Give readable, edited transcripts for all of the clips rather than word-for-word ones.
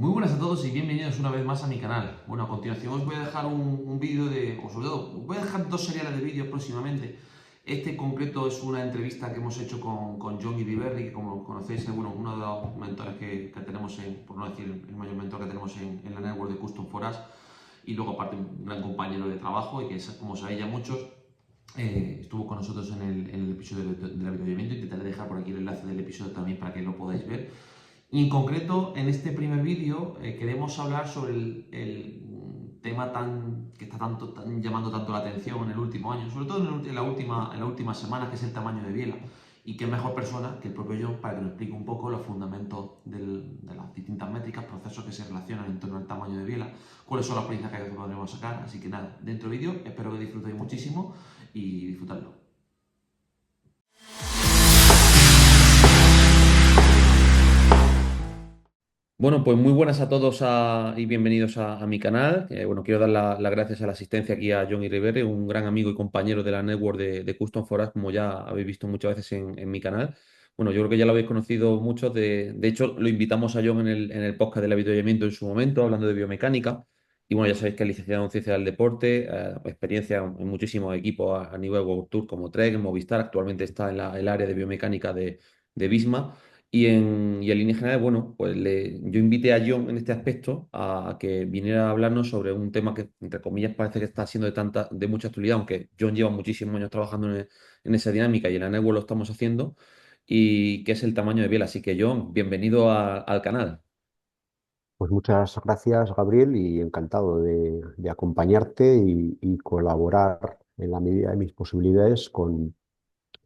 Muy buenas a todos y bienvenidos una vez más a mi canal. Bueno, a continuación os voy a dejar un vídeo o sobre todo, os voy a dejar dos seriales de vídeos próximamente. Este en concreto es una entrevista que hemos hecho con John Iriberri, que como conocéis es uno de los mentores que tenemos por no decir el mayor mentor que tenemos en la network de Custom for Us, y luego aparte un gran compañero de trabajo y que como sabéis ya muchos, estuvo con nosotros en el episodio del avituallamiento. Intentaré dejar por aquí el enlace del episodio también para que lo podáis ver. Y en concreto, en este primer vídeo queremos hablar sobre el tema que está llamando tanto la atención en el último año, sobre todo en la última semana, que es el tamaño de biela. Y qué mejor persona que el propio John para que nos explique un poco los fundamentos de las distintas métricas, procesos que se relacionan en torno al tamaño de biela, cuáles son las aprendizajes que podremos sacar. Así que nada, dentro del vídeo espero que disfrutéis muchísimo y disfrutadlo. Bueno, pues muy buenas a todos y bienvenidos a mi canal. Bueno, quiero dar las gracias a la asistencia aquí a John Iriberri, un gran amigo y compañero de la network de Custom for Us, como ya habéis visto muchas veces en mi canal. Bueno, yo creo que ya lo habéis conocido muchos. De hecho, lo invitamos a John en el podcast del avituallamiento en su momento, hablando de biomecánica. Y bueno, ya sabéis que es licenciado en Ciencia del Deporte, experiencia en muchísimos equipos a nivel World Tour como Trek, Movistar. Actualmente está en el área de biomecánica de Visma. Y en líneas generales, bueno, pues yo invité a John en este aspecto a que viniera a hablarnos sobre un tema que, entre comillas, parece que está siendo de mucha actualidad, aunque John lleva muchísimos años trabajando en esa dinámica y en la network lo estamos haciendo, y que es el tamaño de biela. Así que, John, bienvenido al canal. Pues muchas gracias, Gabriel, y encantado de acompañarte y colaborar en la medida de mis posibilidades con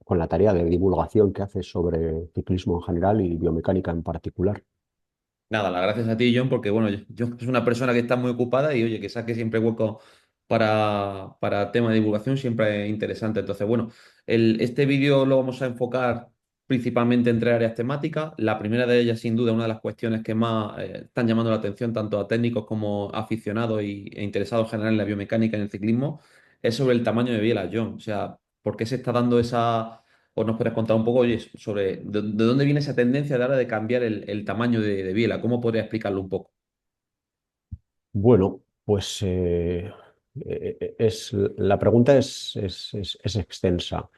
la tarea de divulgación que haces sobre ciclismo en general y biomecánica en particular. Nada, las gracias a ti, John, porque bueno, yo es una persona que está muy ocupada y oye, que saque siempre hueco para tema de divulgación, siempre es interesante. Entonces, bueno, este vídeo lo vamos a enfocar principalmente en tres áreas temáticas. La primera de ellas, sin duda, una de las cuestiones que más están llamando la atención tanto a técnicos como aficionados e interesados en general en la biomecánica y en el ciclismo, es sobre el tamaño de biela, John. O sea, ¿por qué se está dando esa... ¿O nos puedes contar un poco, oye, sobre de dónde viene esa tendencia de ahora de cambiar el tamaño de biela? ¿Cómo podría explicarlo un poco? Bueno, pues la pregunta es extensa.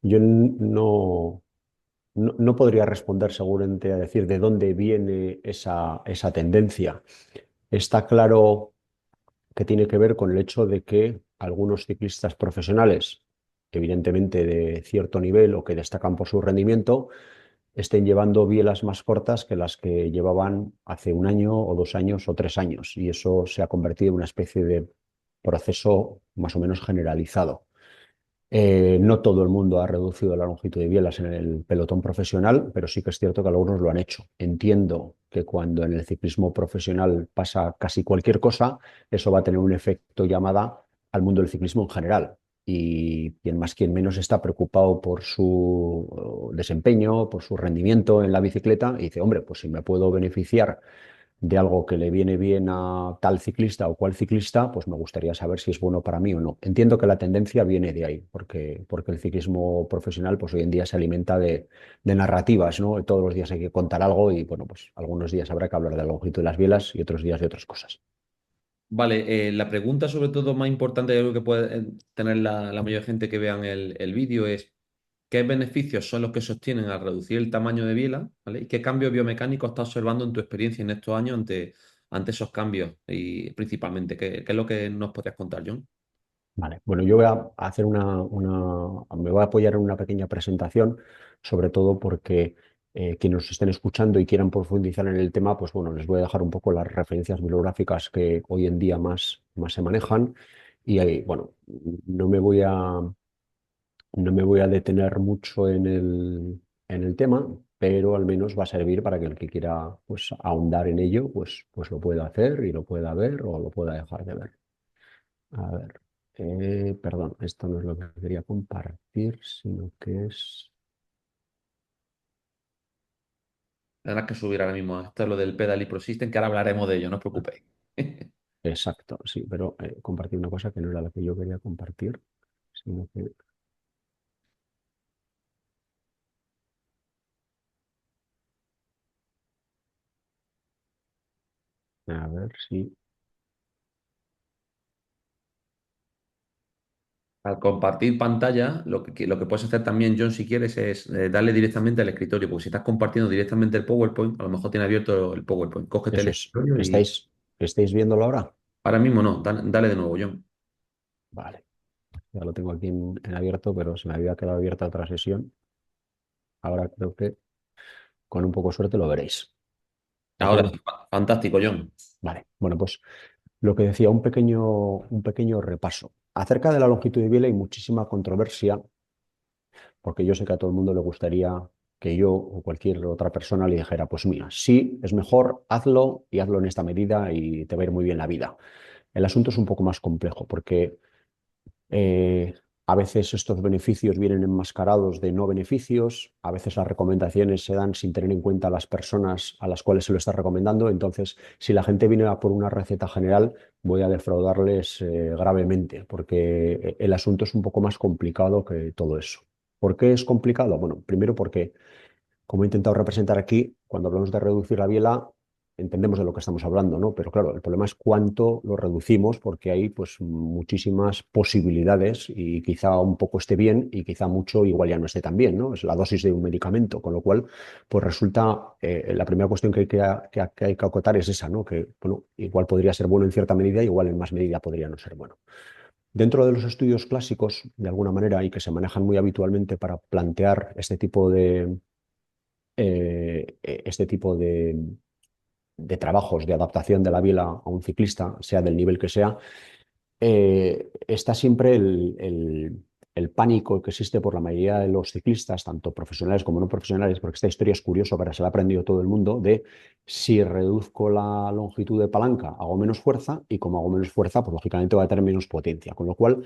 Yo no podría responder seguramente a decir de dónde viene esa tendencia. Está claro que tiene que ver con el hecho de que algunos ciclistas profesionales, evidentemente de cierto nivel o que destacan por su rendimiento, estén llevando bielas más cortas que las que llevaban hace un año o 2 años o 3 años. Y eso se ha convertido en una especie de proceso más o menos generalizado. No todo el mundo ha reducido la longitud de bielas en el pelotón profesional, pero sí que es cierto que algunos lo han hecho. Entiendo que cuando en el ciclismo profesional pasa casi cualquier cosa, eso va a tener un efecto llamada al mundo del ciclismo en general. Y quien más, quien menos está preocupado por su desempeño, por su rendimiento en la bicicleta, y dice, hombre, pues si me puedo beneficiar de algo que le viene bien a tal ciclista o cual ciclista, pues me gustaría saber si es bueno para mí o no. Entiendo que la tendencia viene de ahí, porque el ciclismo profesional pues hoy en día se alimenta de narrativas, ¿no? Todos los días hay que contar algo y bueno, pues algunos días habrá que hablar de la longitud de las bielas y otros días de otras cosas. Vale, la pregunta sobre todo más importante, yo creo que puede tener la mayor gente que vean el vídeo es ¿qué beneficios son los que sostienen al reducir el tamaño de biela? ¿Vale? ¿Y qué cambios biomecánicos estás observando en tu experiencia en estos años ante esos cambios? Y principalmente, ¿qué es lo que nos podrías contar, John? Vale, bueno, yo voy a hacer me voy a apoyar en una pequeña presentación, sobre todo porque quienes nos estén escuchando y quieran profundizar en el tema, pues bueno, les voy a dejar un poco las referencias bibliográficas que hoy en día más se manejan. Y ahí, bueno, no me voy a, no me voy a detener mucho en el tema, pero al menos va a servir para que el que quiera pues, ahondar en ello, pues lo pueda hacer y lo pueda ver o lo pueda dejar de ver. A ver, perdón, esto no es lo que quería compartir, sino que es... Tendrás que subir ahora mismo. Esto es lo del Pedal Pro System, que ahora hablaremos de ello, no os preocupéis. Exacto, sí, pero compartí una cosa que no era la que yo quería compartir, sino que... A ver si... Al compartir pantalla, lo que puedes hacer también, John, si quieres, es darle directamente al escritorio, porque si estás compartiendo directamente el PowerPoint, a lo mejor tiene abierto el PowerPoint. Cógete el Eso es. escritorio y ¿Estáis viéndolo ahora? ahora mismo no, dale de nuevo, John. Vale. Ya lo tengo aquí en abierto, pero se me había quedado abierta otra sesión. Ahora creo que con un poco de suerte lo veréis. ¿De Ahora acuerdo? sí, fantástico, John. Vale. Bueno, pues lo que decía, un pequeño repaso. Acerca de la longitud de biela hay muchísima controversia, porque yo sé que a todo el mundo le gustaría que yo o cualquier otra persona le dijera, pues mira, sí, es mejor, hazlo y hazlo en esta medida y te va a ir muy bien la vida. El asunto es un poco más complejo, porque Eh, a veces estos beneficios vienen enmascarados de no beneficios, a veces las recomendaciones se dan sin tener en cuenta a las personas a las cuales se lo está recomendando. Entonces, si la gente viene a por una receta general, voy a defraudarles gravemente, porque el asunto es un poco más complicado que todo eso. ¿Por qué es complicado? Bueno, primero porque como he intentado representar aquí, cuando hablamos de reducir la biela, entendemos de lo que estamos hablando, ¿no? Pero claro, el problema es cuánto lo reducimos, porque hay pues muchísimas posibilidades y quizá un poco esté bien y quizá mucho igual ya no esté tan bien, ¿no? Es la dosis de un medicamento, con lo cual, pues resulta, la primera cuestión que hay que acotar es esa, ¿no? Que, bueno, igual podría ser bueno en cierta medida, igual en más medida podría no ser bueno. Dentro de los estudios clásicos, de alguna manera, y que se manejan muy habitualmente para plantear este tipo de trabajos de adaptación de la biela a un ciclista, sea del nivel que sea, está siempre el pánico que existe por la mayoría de los ciclistas, tanto profesionales como no profesionales, porque esta historia es curiosa, pero se la ha aprendido todo el mundo, de si reduzco la longitud de palanca, hago menos fuerza, y como hago menos fuerza, pues lógicamente va a tener menos potencia, con lo cual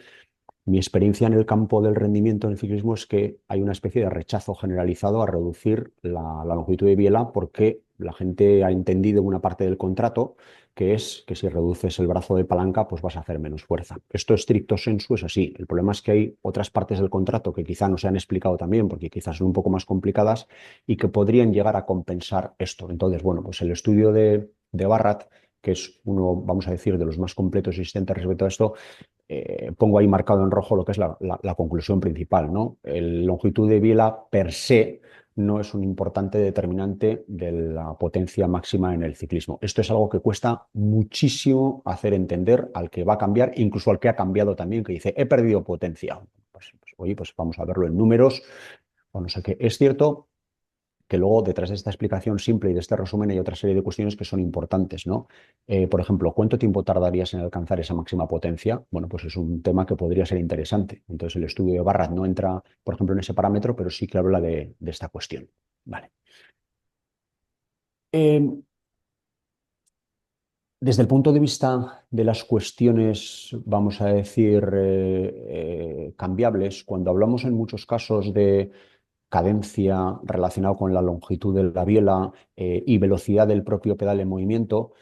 mi experiencia en el campo del rendimiento en el ciclismo es que hay una especie de rechazo generalizado a reducir la longitud de biela porque la gente ha entendido una parte del contrato que es que si reduces el brazo de palanca pues vas a hacer menos fuerza. Esto estricto sensu es así. El problema es que hay otras partes del contrato que quizá no se han explicado también porque quizás son un poco más complicadas y que podrían llegar a compensar esto. Entonces, bueno, pues el estudio de Barrat, que es uno, vamos a decir, de los más completos existentes respecto a esto, pongo ahí marcado en rojo lo que es la conclusión principal, ¿no? El longitud de biela per se no es un importante determinante de la potencia máxima en el ciclismo. Esto es algo que cuesta muchísimo hacer entender al que va a cambiar, incluso al que ha cambiado también, que dice, he perdido potencia. Oye, pues vamos a verlo en números o no sé qué. Es cierto que luego detrás de esta explicación simple y de este resumen hay otra serie de cuestiones que son importantes, ¿no? Por ejemplo, ¿cuánto tiempo tardarías en alcanzar esa máxima potencia? Bueno, pues es un tema que podría ser interesante. Entonces, el estudio de Barrat no entra, por ejemplo, en ese parámetro, pero sí que habla de esta cuestión. Vale. Eh, Desde el punto de vista de las cuestiones, vamos a decir, cambiables, cuando hablamos en muchos casos de cadencia relacionado con la longitud de la biela y velocidad del propio pedal en movimiento,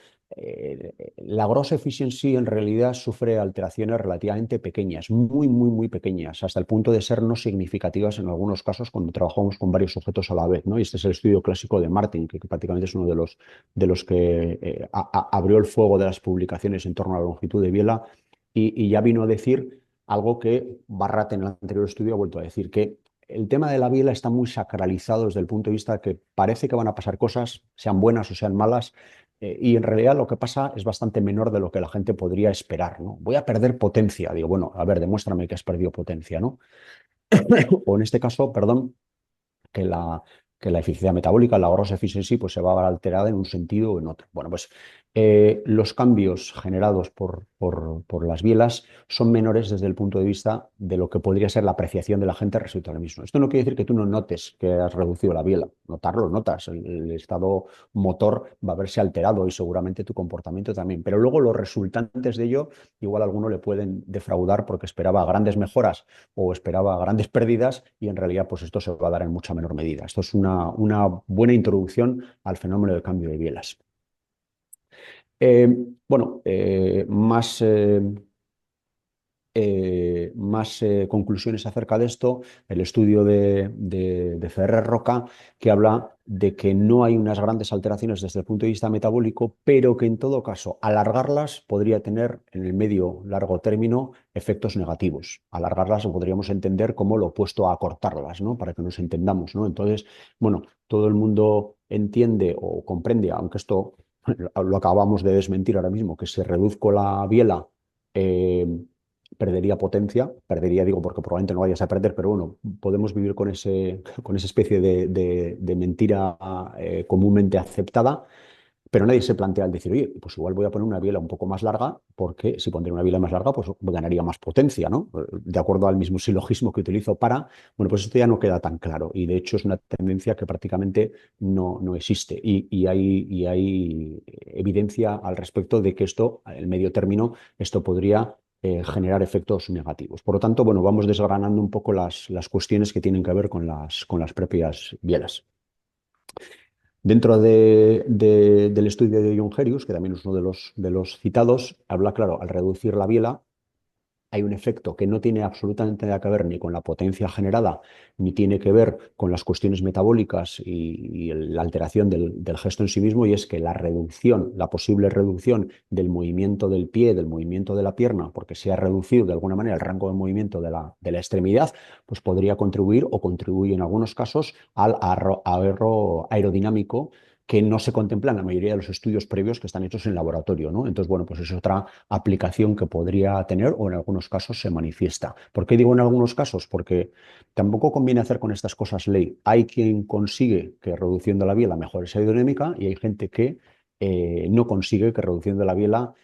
la gross efficiency en realidad sufre alteraciones relativamente pequeñas, muy, muy, muy pequeñas, hasta el punto de ser no significativas en algunos casos cuando trabajamos con varios objetos a la vez, ¿no? Y este es el estudio clásico de Martin, que prácticamente es uno de los que abrió el fuego de las publicaciones en torno a la longitud de biela y ya vino a decir algo que Barrat en el anterior estudio ha vuelto a decir, que el tema de la biela está muy sacralizado desde el punto de vista que parece que van a pasar cosas, sean buenas o sean malas, y en realidad lo que pasa es bastante menor de lo que la gente podría esperar, ¿no? Voy a perder potencia. Digo, bueno, a ver, demuéstrame que has perdido potencia, ¿no? O en este caso, perdón, que que la eficiencia metabólica, la gross efficiency, pues se va a ver alterada en un sentido o en otro. Bueno, pues los cambios generados por las bielas son menores desde el punto de vista de lo que podría ser la apreciación de la gente respecto a lo mismo. Esto no quiere decir que tú no notes que has reducido la biela. Notarlo, notas. El estado motor va a verse alterado y seguramente tu comportamiento también. Pero luego los resultantes de ello, igual a alguno le pueden defraudar porque esperaba grandes mejoras o esperaba grandes pérdidas y en realidad pues esto se va a dar en mucha menor medida. Esto es una buena introducción al fenómeno del cambio de bielas. Eh, bueno, más más conclusiones acerca de esto, el estudio de Ferrer Roca, que habla de que no hay unas grandes alteraciones desde el punto de vista metabólico, pero que en todo caso alargarlas podría tener en el medio largo término efectos negativos. Alargarlas lo podríamos entender como lo opuesto a acortarlas, ¿no? Para que nos entendamos, ¿no? Entonces, bueno, todo el mundo entiende o comprende, aunque esto lo acabamos de desmentir ahora mismo, que si reduzco la biela, eh, perdería potencia, perdería, digo, porque probablemente no vayas a perder, pero bueno, podemos vivir con con esa especie de mentira comúnmente aceptada, pero nadie se plantea el decir, oye, pues igual voy a poner una biela un poco más larga, porque si pondría una biela más larga, pues ganaría más potencia, ¿no? De acuerdo al mismo silogismo que utilizo para, bueno, pues esto ya no queda tan claro y de hecho es una tendencia que prácticamente no existe y hay evidencia al respecto de que esto, en el medio término, esto podría generar efectos negativos. Por lo tanto, bueno, vamos desgranando un poco las cuestiones que tienen que ver con con las propias bielas. Dentro del estudio de John Herius, que también es uno de de los citados, habla, claro, al reducir la biela, hay un efecto que no tiene absolutamente nada que ver ni con la potencia generada, ni tiene que ver con las cuestiones metabólicas y la alteración del gesto en sí mismo, y es que la reducción, la posible reducción del movimiento del pie, del movimiento de la pierna, porque se ha reducido de alguna manera el rango de movimiento de la extremidad, pues podría contribuir o contribuye en algunos casos al ahorro aerodinámico que no se contempla en la mayoría de los estudios previos que están hechos en laboratorio, ¿no? Entonces, bueno, pues es otra aplicación que podría tener o en algunos casos se manifiesta. ¿Por qué digo en algunos casos? Porque tampoco conviene hacer con estas cosas ley. Hay quien consigue que reduciendo la biela mejore esa aerodinámica y hay gente que no consigue que reduciendo la biela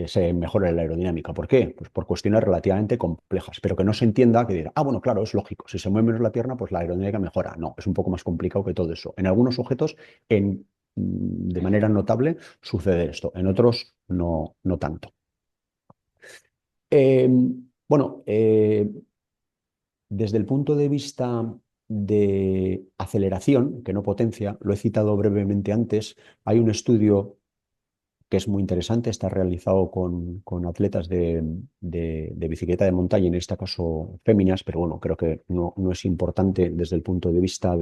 se mejore la aerodinámica. ¿Por qué? Pues por cuestiones relativamente complejas, pero que no se entienda que dirá, ah, bueno, claro, es lógico, si se mueve menos la pierna, pues la aerodinámica mejora. No, es un poco más complicado que todo eso. En algunos sujetos, de manera notable, sucede esto, en otros no tanto. Eh, bueno, desde el punto de vista de aceleración, que no potencia, lo he citado brevemente antes, hay un estudio que es muy interesante, está realizado con atletas de bicicleta de montaña, en este caso féminas, pero bueno, creo que no es importante desde el punto de vista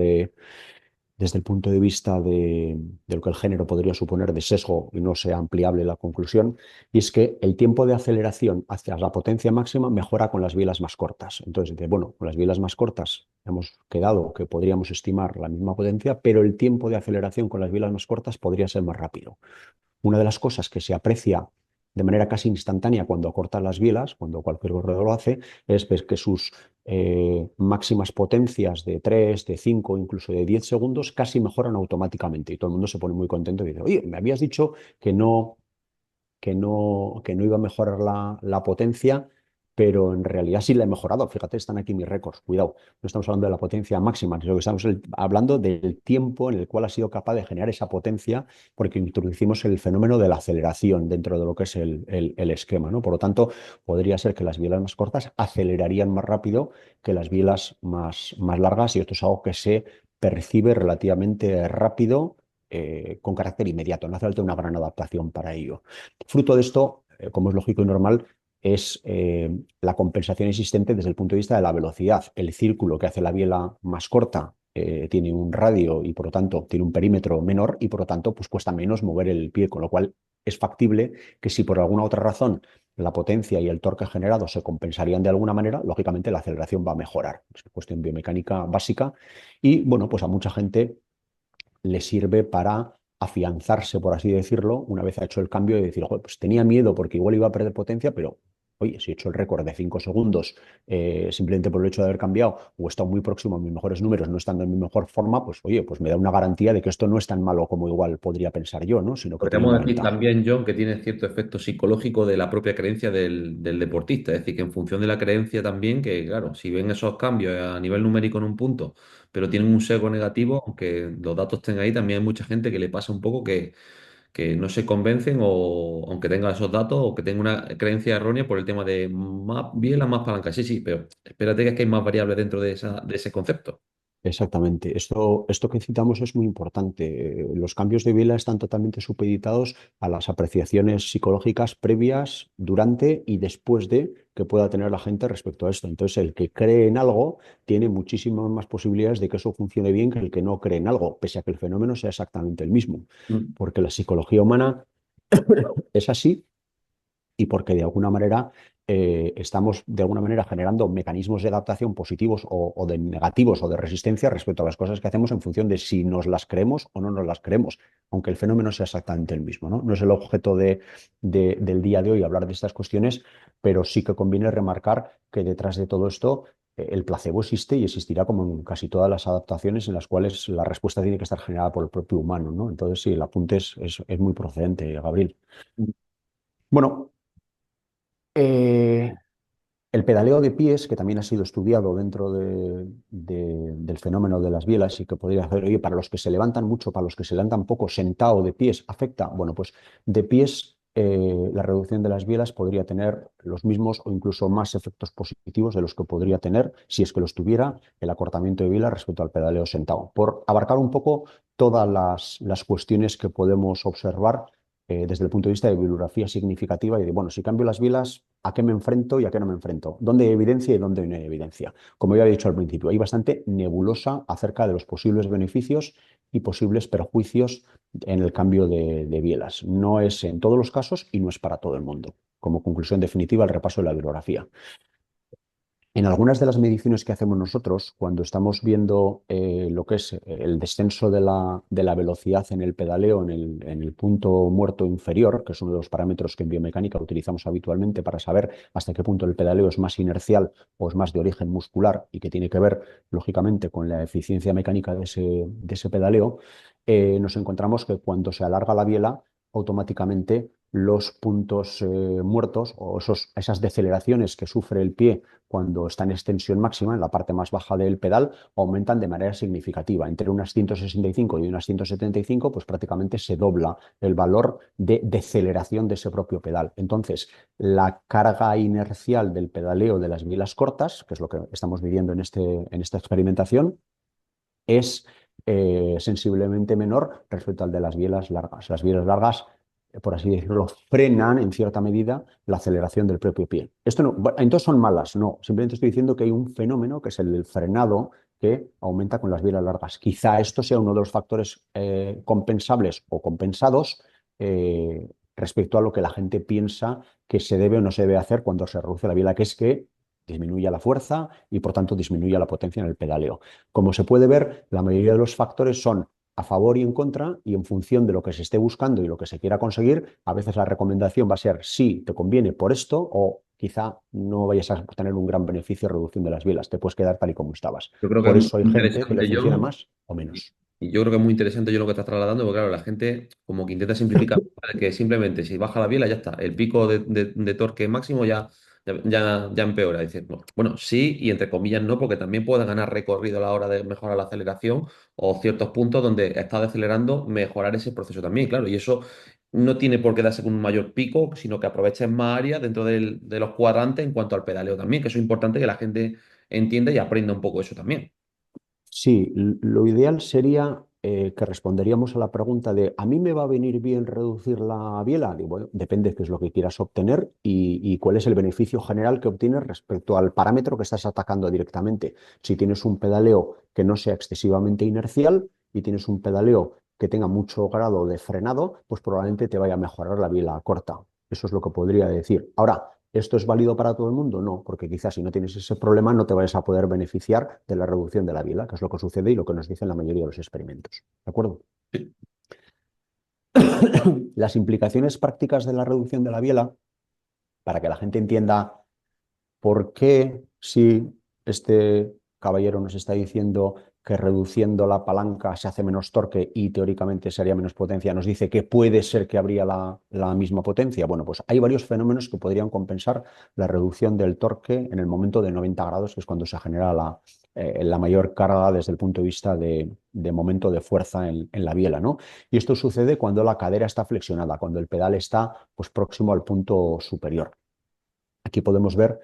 desde el punto de vista de lo que el género podría suponer de sesgo y no sea ampliable la conclusión, y es que el tiempo de aceleración hacia la potencia máxima mejora con las bielas más cortas. Entonces, bueno, con las bielas más cortas hemos quedado que podríamos estimar la misma potencia, pero el tiempo de aceleración con las bielas más cortas podría ser más rápido. Una de las cosas que se aprecia de manera casi instantánea cuando acortan las bielas, cuando cualquier corredor lo hace, es ver que sus máximas potencias de 3, de 5, incluso de 10 segundos casi mejoran automáticamente. Y todo el mundo se pone muy contento y dice, oye, me habías dicho que no iba a mejorar la potencia, pero en realidad sí la he mejorado. Fíjate, están aquí mis récords. Cuidado, no estamos hablando de la potencia máxima, sino que estamos hablando del tiempo en el cual ha sido capaz de generar esa potencia, porque introducimos el fenómeno de la aceleración dentro de lo que es el esquema, ¿no? Por lo tanto, podría ser que las bielas más cortas acelerarían más rápido que las bielas más largas, y esto es algo que se percibe relativamente rápido, con carácter inmediato. No hace falta una gran adaptación para ello. Fruto de esto, como es lógico y normal, es la compensación existente desde el punto de vista de la velocidad. El círculo que hace la biela más corta tiene un radio y por lo tanto tiene un perímetro menor y por lo tanto pues cuesta menos mover el pie, con lo cual es factible que si por alguna otra razón la potencia y el torque generado se compensarían de alguna manera, lógicamente la aceleración va a mejorar. Es una cuestión biomecánica básica y bueno, pues a mucha gente le sirve para afianzarse, por así decirlo, una vez ha hecho el cambio y decir, "Joder, pues tenía miedo porque igual iba a perder potencia, pero oye, si he hecho el récord de 5 segundos simplemente por el hecho de haber cambiado o he estado muy próximo a mis mejores números, no estando en mi mejor forma, pues oye, pues me da una garantía de que esto no es tan malo como igual podría pensar yo, ¿no? Sino que tiene una Podríamos decir ventaja. también, John, que tiene cierto efecto psicológico de la propia creencia del deportista. Es decir, que en función de la creencia también, que claro, si ven esos cambios a nivel numérico en un punto, pero tienen un sesgo negativo, aunque los datos estén ahí, también hay mucha gente que le pasa un poco que no se convencen o aunque tenga esos datos o que tenga una creencia errónea por el tema de más bielas, más palanca. Sí, sí, pero espérate que es que hay más variables dentro de ese concepto. Exactamente. Esto que citamos es muy importante. Los cambios de biela están totalmente supeditados a las apreciaciones psicológicas previas, durante y después de que pueda tener la gente respecto a esto. Entonces, el que cree en algo tiene muchísimas más posibilidades de que eso funcione bien que el que no cree en algo, pese a que el fenómeno sea exactamente el mismo. Mm. Porque la psicología humana es así y porque de alguna manera estamos de alguna manera generando mecanismos de adaptación positivos o de negativos o de resistencia respecto a las cosas que hacemos en función de si nos las creemos o no nos las creemos, aunque el fenómeno sea exactamente el mismo, ¿no? No es el objeto del día de hoy hablar de estas cuestiones, pero sí que conviene remarcar que detrás de todo esto el placebo existe y existirá como en casi todas las adaptaciones en las cuales la respuesta tiene que estar generada por el propio humano, ¿no? Entonces sí, el apunte es muy procedente, Gabriel. Bueno, eh, el pedaleo de pies, que también ha sido estudiado dentro del fenómeno de las bielas y que podría hacer, oye, para los que se levantan mucho, para los que se levantan poco, sentado de pies, ¿afecta? Bueno, pues de pies la reducción de las bielas podría tener los mismos o incluso más efectos positivos de los que podría tener, si es que los tuviera, el acortamiento de bielas respecto al pedaleo sentado. Por abarcar un poco todas las cuestiones que podemos observar desde el punto de vista de bibliografía significativa y de, bueno, si cambio las bielas, ¿a qué me enfrento y a qué no me enfrento? ¿Dónde hay evidencia y dónde no hay evidencia? Como ya he dicho al principio, hay bastante nebulosa acerca de los posibles beneficios y posibles perjuicios en el cambio de bielas. No es en todos los casos y no es para todo el mundo. Como conclusión definitiva, el repaso de la bibliografía. En algunas de las mediciones que hacemos nosotros, cuando estamos viendo lo que es el descenso de la velocidad en el pedaleo en el punto muerto inferior, que es uno de los parámetros que en biomecánica utilizamos habitualmente para saber hasta qué punto el pedaleo es más inercial o es más de origen muscular y que tiene que ver, lógicamente, con la eficiencia mecánica de ese pedaleo, nos encontramos que cuando se alarga la biela, automáticamente los puntos muertos o esas deceleraciones que sufre el pie cuando está en extensión máxima, en la parte más baja del pedal, aumentan de manera significativa. Entre unas 165 y unas 175, pues prácticamente se dobla el valor de deceleración de ese propio pedal. Entonces, la carga inercial del pedaleo de las bielas cortas, que es lo que estamos viviendo en esta experimentación, es sensiblemente menor respecto al de las bielas largas. Las bielas largas, por así decirlo, frenan en cierta medida la aceleración del propio pie. Esto no, entonces son malas, no. Simplemente estoy diciendo que hay un fenómeno que es el del frenado que aumenta con las bielas largas. Quizá esto sea uno de los factores compensables o compensados respecto a lo que la gente piensa que se debe o no se debe hacer cuando se reduce la biela, que es que disminuya la fuerza y por tanto disminuya la potencia en el pedaleo. Como se puede ver, la mayoría de los factores son a favor y en contra, y en función de lo que se esté buscando y lo que se quiera conseguir, a veces la recomendación va a ser sí, te conviene por esto, o quizá no vayas a tener un gran beneficio de reducción de las bielas, te puedes quedar tal y como estabas. Yo creo que es Por muy eso hay gente que le interesante, funciona John. más o menos. Y yo creo que es muy interesante yo lo que estás trasladando, porque claro, la gente como que intenta simplificar, ¿vale? Que simplemente si baja la biela ya está, el pico de torque máximo ya empeora. Dices, no. Bueno, sí y entre comillas no, porque también puedes ganar recorrido a la hora de mejorar la aceleración o ciertos puntos donde estás acelerando, mejorar ese proceso también, claro. Y eso no tiene por qué darse con un mayor pico, sino que aproveches más área dentro de los cuadrantes en cuanto al pedaleo también, que eso es importante que la gente entienda y aprenda un poco eso también. Sí, lo ideal sería que responderíamos a la pregunta de ¿a mí me va a venir bien reducir la biela? Digo, bueno, depende de qué es lo que quieras obtener y cuál es el beneficio general que obtienes respecto al parámetro que estás atacando directamente. Si tienes un pedaleo que no sea excesivamente inercial y tienes un pedaleo que tenga mucho grado de frenado, pues probablemente te vaya a mejorar la biela corta. Eso es lo que podría decir. Ahora, ¿esto es válido para todo el mundo? No, porque quizás si no tienes ese problema no te vayas a poder beneficiar de la reducción de la biela, que es lo que sucede y lo que nos dicen la mayoría de los experimentos. ¿De acuerdo? Las implicaciones prácticas de la reducción de la biela, para que la gente entienda por qué si este caballero nos está diciendo que reduciendo la palanca se hace menos torque y teóricamente sería menos potencia, nos dice que puede ser que habría la misma potencia. Bueno, pues hay varios fenómenos que podrían compensar la reducción del torque en el momento de 90 grados, que es cuando se genera la mayor carga desde el punto de vista de momento de fuerza en la biela, ¿no? Y esto sucede cuando la cadera está flexionada, cuando el pedal está pues, próximo al punto superior. Aquí podemos ver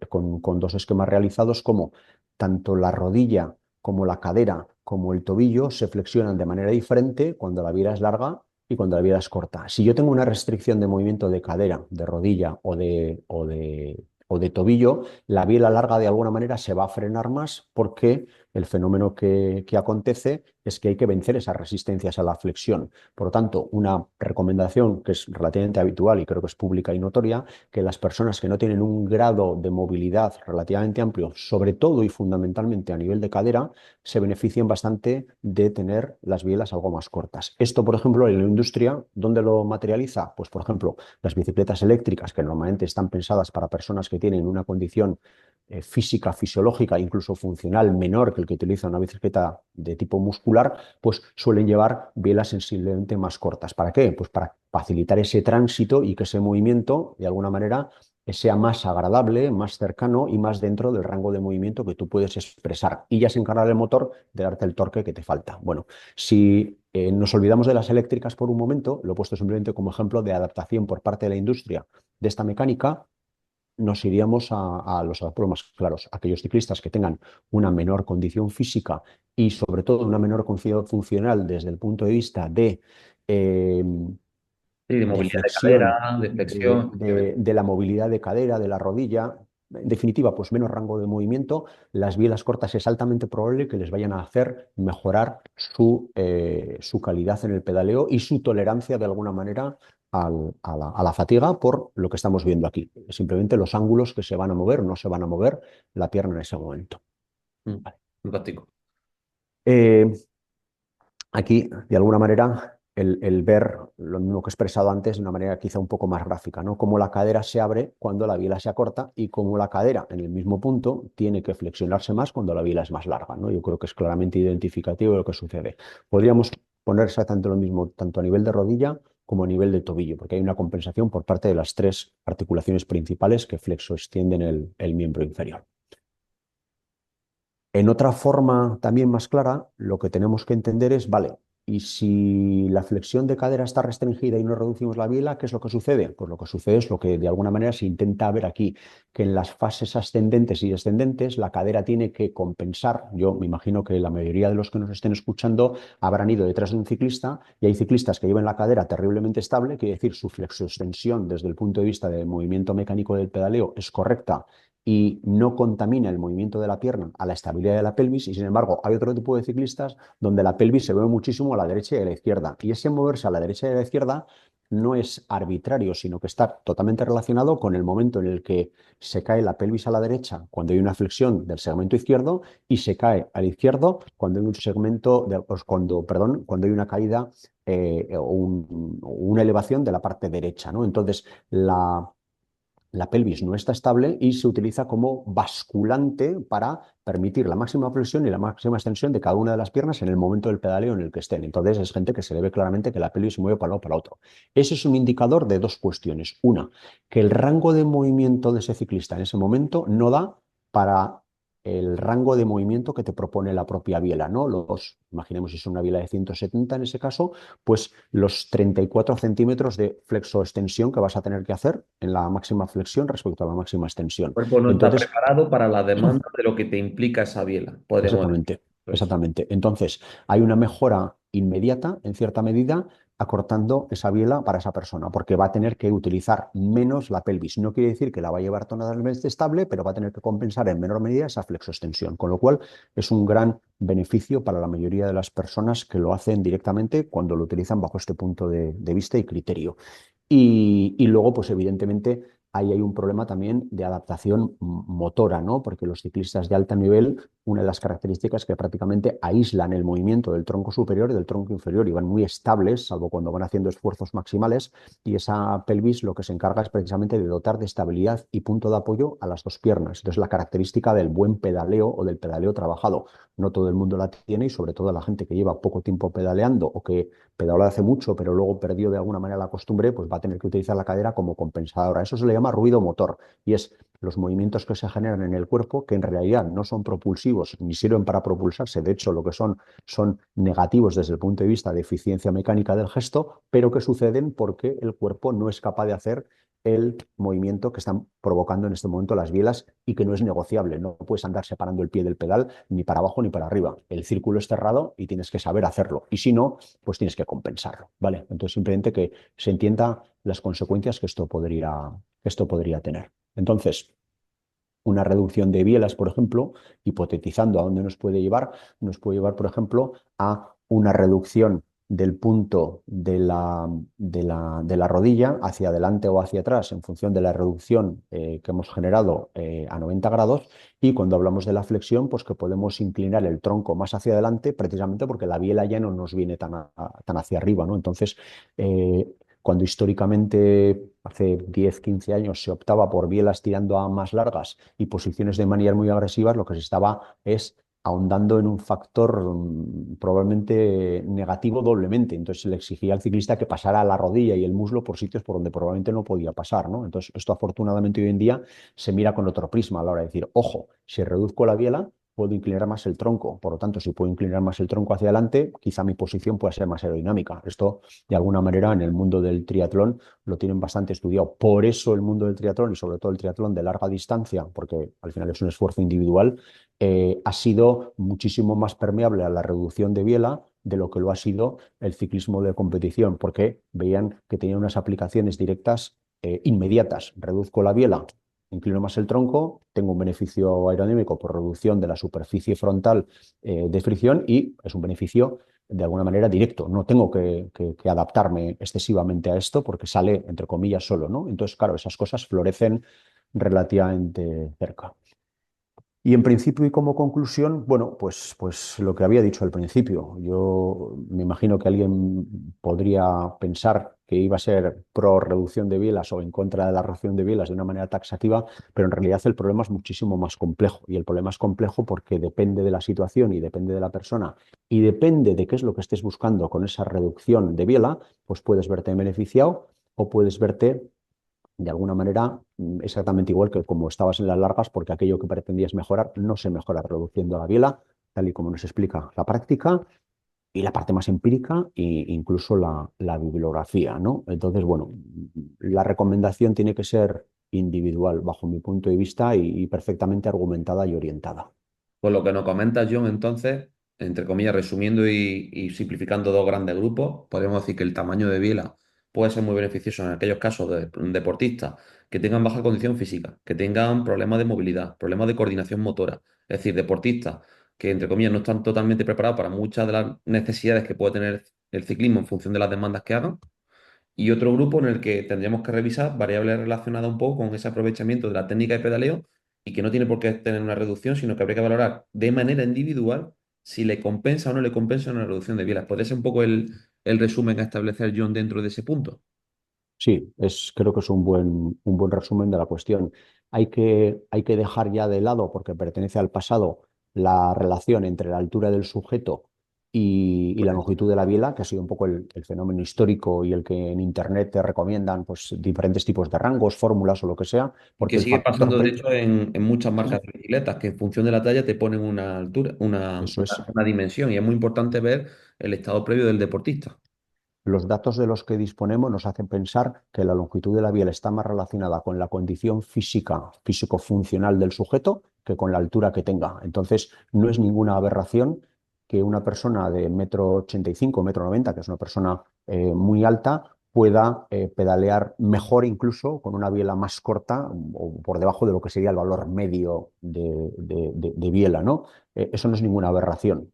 con dos esquemas realizados cómo tanto la rodilla como la cadera, como el tobillo se flexionan de manera diferente cuando la biela es larga y cuando la biela es corta. Si yo tengo una restricción de movimiento de cadera, de rodilla o de tobillo, la biela larga de alguna manera se va a frenar más porque el fenómeno que acontece es que hay que vencer esas resistencias a la flexión. Por lo tanto, una recomendación que es relativamente habitual y creo que es pública y notoria, que las personas que no tienen un grado de movilidad relativamente amplio, sobre todo y fundamentalmente a nivel de cadera, se beneficien bastante de tener las bielas algo más cortas. Esto, por ejemplo, en la industria, ¿dónde lo materializa? Pues, por ejemplo, las bicicletas eléctricas, que normalmente están pensadas para personas que tienen una condición física, fisiológica, incluso funcional menor que el que utiliza una bicicleta de tipo muscular, pues suelen llevar bielas sensiblemente más cortas. ¿Para qué? Pues para facilitar ese tránsito y que ese movimiento, de alguna manera, sea más agradable, más cercano y más dentro del rango de movimiento que tú puedes expresar. Y ya se encarga el motor de darte el torque que te falta. Bueno, si nos olvidamos de las eléctricas por un momento, lo he puesto simplemente como ejemplo de adaptación por parte de la industria de esta mecánica, nos iríamos a los ejemplos más claros. Aquellos ciclistas que tengan una menor condición física y sobre todo una menor condición funcional desde el punto de vista eh, Sí, de de movilidad de flexión, cadera, de flexión, efectivamente. de la movilidad de cadera, de la rodilla, en definitiva, pues menos rango de movimiento, las bielas cortas es altamente probable que les vayan a hacer mejorar su calidad en el pedaleo y su tolerancia de alguna manera a la fatiga por lo que estamos viendo aquí. Simplemente los ángulos que se van a mover, no se van a mover la pierna en ese momento. Mm, fantástico. Eh, Aquí, de alguna manera, el ver lo mismo que he expresado antes de una manera quizá un poco más gráfica, ¿no? Cómo la cadera se abre cuando la biela se acorta y cómo la cadera en el mismo punto tiene que flexionarse más cuando la biela es más larga, ¿no? Yo creo que es claramente identificativo de lo que sucede. Podríamos poner exactamente lo mismo tanto a nivel de rodilla como a nivel de tobillo, porque hay una compensación por parte de las tres articulaciones principales que flexo extienden el miembro inferior. En otra forma también más clara, lo que tenemos que entender es, vale, y si la flexión de cadera está restringida y no reducimos la biela, ¿qué es lo que sucede? Pues lo que sucede es lo que de alguna manera se intenta ver aquí, que en las fases ascendentes y descendentes la cadera tiene que compensar. Yo me imagino que la mayoría de los que nos estén escuchando habrán ido detrás de un ciclista y hay ciclistas que llevan la cadera terriblemente estable, quiere decir su flexoextensión desde el punto de vista del movimiento mecánico del pedaleo es correcta y no contamina el movimiento de la pierna a la estabilidad de la pelvis y sin embargo hay otro tipo de ciclistas donde la pelvis se mueve muchísimo a la derecha y a la izquierda y ese moverse a la derecha y a la izquierda no es arbitrario, sino que está totalmente relacionado con el momento en el que se cae la pelvis a la derecha cuando hay una flexión del segmento izquierdo y se cae al izquierdo cuando hay un segmento, cuando hay una caída o una elevación de la parte derecha, ¿no? Entonces, la pelvis no está estable y se utiliza como basculante para permitir la máxima flexión y la máxima extensión de cada una de las piernas en el momento del pedaleo en el que estén. Entonces es gente que se le ve claramente que la pelvis se mueve para un lado o para otro. Ese es un indicador de dos cuestiones. Una, que el rango de movimiento de ese ciclista en ese momento no da para el rango de movimiento que te propone la propia biela, ¿no? Imaginemos si es una biela de 170 en ese caso, pues los 34 centímetros de flexoextensión que vas a tener que hacer en la máxima flexión respecto a la máxima extensión. El cuerpo no está Entonces, preparado para la demanda de lo que te implica esa biela, podríamos decir. exactamente, Pues, exactamente. Entonces, hay una mejora inmediata, en cierta medida, acortando esa biela para esa persona, porque va a tener que utilizar menos la pelvis. No quiere decir que la va a llevar totalmente estable, pero va a tener que compensar en menor medida esa flexoextensión, con lo cual es un gran beneficio para la mayoría de las personas que lo hacen directamente cuando lo utilizan bajo este punto de vista y criterio. Y luego, pues evidentemente, ahí hay un problema también de adaptación motora, ¿no? Porque los ciclistas de alto nivel, una de las características es que prácticamente aíslan el movimiento del tronco superior y del tronco inferior y van muy estables, salvo cuando van haciendo esfuerzos maximales, y esa pelvis lo que se encarga es precisamente de dotar de estabilidad y punto de apoyo a las dos piernas. Entonces, la característica del buen pedaleo o del pedaleo trabajado. No todo el mundo la tiene y sobre todo la gente que lleva poco tiempo pedaleando o que pedaló hace mucho, pero luego perdió de alguna manera la costumbre, pues va a tener que utilizar la cadera como compensadora. Eso se le llama ruido motor y es los movimientos que se generan en el cuerpo que en realidad no son propulsivos positivos ni sirven para propulsarse, de hecho lo que son negativos desde el punto de vista de eficiencia mecánica del gesto, pero que suceden porque el cuerpo no es capaz de hacer el movimiento que están provocando en este momento las bielas y que no es negociable. No puedes andar separando el pie del pedal ni para abajo ni para arriba. El círculo es cerrado y tienes que saber hacerlo. Y si no, pues tienes que compensarlo. ¿Vale? Entonces, simplemente que se entienda las consecuencias que esto podría tener. Entonces, una reducción de bielas, por ejemplo, hipotetizando a dónde nos puede llevar, por ejemplo, a una reducción del punto de la rodilla hacia adelante o hacia atrás en función de la reducción que hemos generado a 90 grados. Y cuando hablamos de la flexión, pues que podemos inclinar el tronco más hacia adelante precisamente porque la biela ya no nos viene tan hacia arriba, ¿no? Entonces, cuando históricamente, hace 10, 15 años, se optaba por bielas tirando a más largas y posiciones de manillar muy agresivas, lo que se estaba es ahondando en un factor probablemente negativo doblemente. Entonces se le exigía al ciclista que pasara la rodilla y el muslo por sitios por donde probablemente no podía pasar, ¿no? Entonces esto afortunadamente hoy en día se mira con otro prisma a la hora de decir, ojo, si reduzco la biela, puedo inclinar más el tronco. Por lo tanto, si puedo inclinar más el tronco hacia adelante, quizá mi posición pueda ser más aerodinámica. Esto, de alguna manera, en el mundo del triatlón lo tienen bastante estudiado. Por eso el mundo del triatlón y sobre todo el triatlón de larga distancia, porque al final es un esfuerzo individual, ha sido muchísimo más permeable a la reducción de biela de lo que lo ha sido el ciclismo de competición, porque veían que tenía unas aplicaciones directas inmediatas. Reduzco la biela, inclino más el tronco, tengo un beneficio aerodinámico por reducción de la superficie frontal de fricción y es un beneficio de alguna manera directo. No tengo que adaptarme excesivamente a esto porque sale, entre comillas, solo, ¿no? Entonces, claro, esas cosas florecen relativamente cerca. Y en principio y como conclusión, bueno, pues lo que había dicho al principio. Yo me imagino que alguien podría pensar que iba a ser pro reducción de bielas o en contra de la reducción de bielas de una manera taxativa, pero en realidad el problema es muchísimo más complejo. Y el problema es complejo porque depende de la situación y depende de la persona y depende de qué es lo que estés buscando con esa reducción de biela, pues puedes verte beneficiado o puedes verte de alguna manera exactamente igual que como estabas en las largas, porque aquello que pretendías mejorar no se mejora reduciendo la biela, tal y como nos explica la práctica y la parte más empírica e incluso la bibliografía, ¿no? Entonces, bueno, la recomendación tiene que ser individual bajo mi punto de vista y perfectamente argumentada y orientada. Por lo que nos comenta John, entonces, entre comillas, resumiendo y simplificando dos grandes grupos, podríamos decir que el tamaño de biela puede ser muy beneficioso en aquellos casos de deportistas que tengan baja condición física, que tengan problemas de movilidad, problemas de coordinación motora, es decir, deportistas que, entre comillas, no están totalmente preparados para muchas de las necesidades que puede tener el ciclismo en función de las demandas que hagan. Y otro grupo en el que tendríamos que revisar variables relacionadas un poco con ese aprovechamiento de la técnica de pedaleo y que no tiene por qué tener una reducción, sino que habría que valorar de manera individual si le compensa o no le compensa una reducción de bielas. ¿Podría ser un poco el resumen a establecer, John, dentro de ese punto? Sí, creo que es un buen resumen de la cuestión. Hay que dejar ya de lado, porque pertenece al pasado, la relación entre la altura del sujeto y la longitud de la biela, que ha sido un poco el fenómeno histórico y el que en Internet te recomiendan pues, diferentes tipos de rangos, fórmulas o lo que sea, Y que porque el sigue factor... pasando, de hecho, en muchas marcas de bicicletas, que en función de la talla te ponen una altura, Eso es. una dimensión, y es muy importante ver el estado previo del deportista. Los datos de los que disponemos nos hacen pensar que la longitud de la biela está más relacionada con la condición física, físico-funcional del sujeto que con la altura que tenga. Entonces, no es ninguna aberración que una persona de 1,85 m, 1,90 m, que es una persona muy alta, pueda pedalear mejor incluso con una biela más corta o por debajo de lo que sería el valor medio de biela, ¿no? Eso no es ninguna aberración.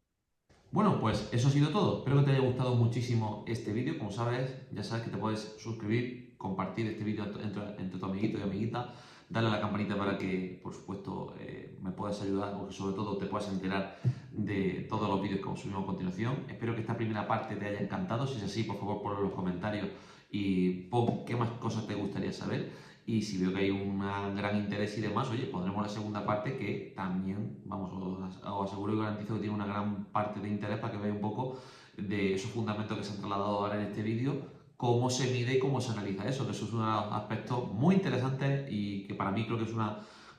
Bueno, pues eso ha sido todo. Espero que te haya gustado muchísimo este vídeo. Como sabes, ya sabes que te puedes suscribir, compartir este vídeo entre tu amiguito y amiguita, darle a la campanita para que, por supuesto, me puedas ayudar o que sobre todo te puedas enterar de todos los vídeos que subimos a continuación. Espero que esta primera parte te haya encantado. Si es así, por favor, ponlo en los comentarios y pon qué más cosas te gustaría saber. Y si veo que hay un gran interés y demás, oye, pondremos la segunda parte que también, vamos, os aseguro y garantizo que tiene una gran parte de interés para que veáis un poco de esos fundamentos que se han trasladado ahora en este vídeo, cómo se mide y cómo se analiza eso, que eso es un aspecto muy interesante y que para mí creo que es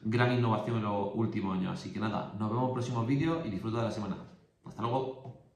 gran innovación en los últimos años. Así que nada, nos vemos en próximos vídeos y disfruta de la semana. Hasta luego.